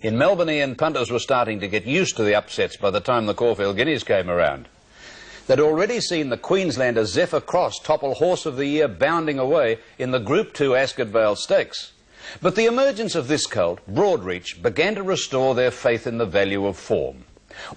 In Melbourne, punters were starting to get used to the upsets by the time the Caulfield Guineas came around. They'd already seen the Queenslander Zephyr Cross topple Horse of the Year bounding away in the Group 2 Ascot Vale Stakes. But the emergence of this colt, Broadreach, began to restore their faith in the value of form.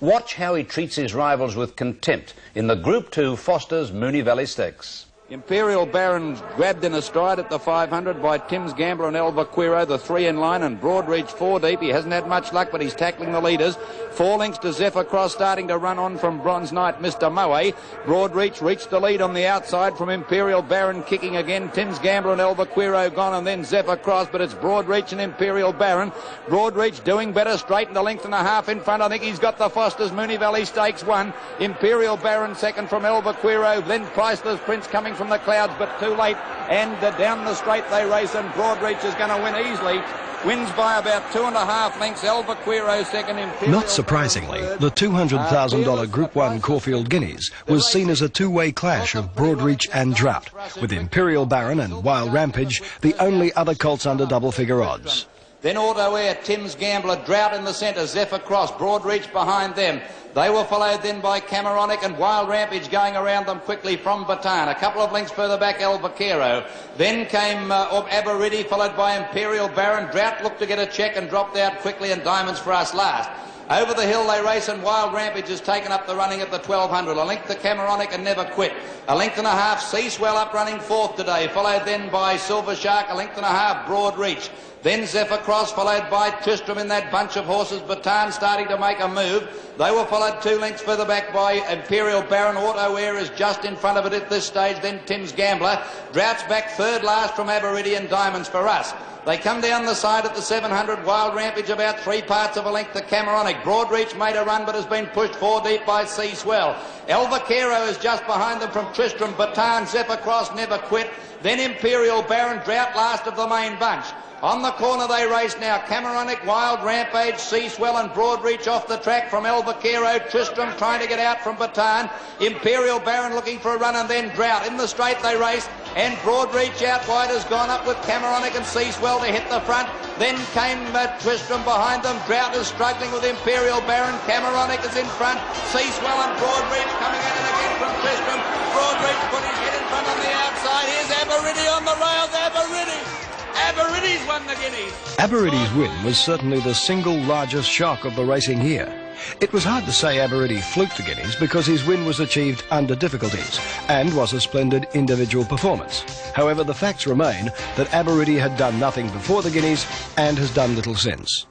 Watch how he treats his rivals with contempt in the Group 2 Foster's Moonee Valley Stakes. Imperial Baron grabbed in a stride at the 500 by Tim's Gambler and El Vaquero, the three in line, and Broadreach 4 deep. He hasn't had much luck, but he's tackling the leaders. 4 lengths to Zephyr Cross, starting to run on from Bronze Knight, Mr. Moe. Broadreach reached the lead on the outside from Imperial Baron, kicking again. Tim's Gambler and El Vaquero gone, and then Zephyr Cross, but it's Broadreach and Imperial Baron. Broadreach doing better, straightened a length and a half in front. I think he's got the Foster's Moonee Valley Stakes 1. Imperial Baron second from El Vaquero, then Priceless Prince coming from the clouds, but too late, and down the straight they race, and Broadreach is going to win easily. Wins by about 2.5 lengths. El Vaquero second. Not surprisingly, the $200,000 Group 1 Caulfield Guineas was seen as a two-way clash of Broadreach and Drought, with Imperial Baron and Wild Rampage the only other colts under double-figure odds. Then Auto Air, Tim's Gambler, Drought in the centre, Zephyr Cross, Broadreach behind them. They were followed then by Cameronic and Wild Rampage going around them quickly from Bataan. A couple of lengths further back, El Vaquero. Then came Abaridy, followed by Imperial Baron. Drought looked to get a check and dropped out quickly, and Diamonds for Us last. Over the hill they race, and Wild Rampage has taken up the running at the 1200. A length to Cameronic and Never Quit. A length and a half, Sea Swell up running fourth today, followed then by Silver Shark. A length and a half, Broadreach. Then Zephyr Cross, followed by Tristram in that bunch of horses. Bataan starting to make a move. They were followed 2 lengths further back by Imperial Baron. Auto Air is just in front of it at this stage. Then Tim's Gambler. Drought's back third last from Abaridy, and Diamonds for Us. They come down the side at the 700. Wild Rampage about 3 parts of a length to Cameronic. Broadreach made a run but has been pushed 4 deep by Sea Swell. El Vaquero is just behind them from Tristram. Bataan, Zephyr Cross, Never Quit. Then Imperial Baron, Drought last of the main bunch. On the corner they race now. Cameronic, Wild Rampage, Sea Swell and Broadreach off the track from El Vaquero. Tristram trying to get out from Bataan. Imperial Baron looking for a run, and then Drought. In the straight they race, and Broadreach out wide has gone up with Cameronic and Sea Swell to hit the front. Then came Tristram behind them. Drought is struggling with Imperial Baron. Cameronic is in front. Sea Swell and Broadreach coming at it again from Tristram. Broadreach put his head in front on the outside. Here's Abaridy on the rails. Abaridy's won the Guineas. Abaridy's win was certainly the single largest shock of the racing year. It was hard to say Abaridy fluked the Guineas because his win was achieved under difficulties and was a splendid individual performance. However, the facts remain that Abaridy had done nothing before the Guineas and has done little since.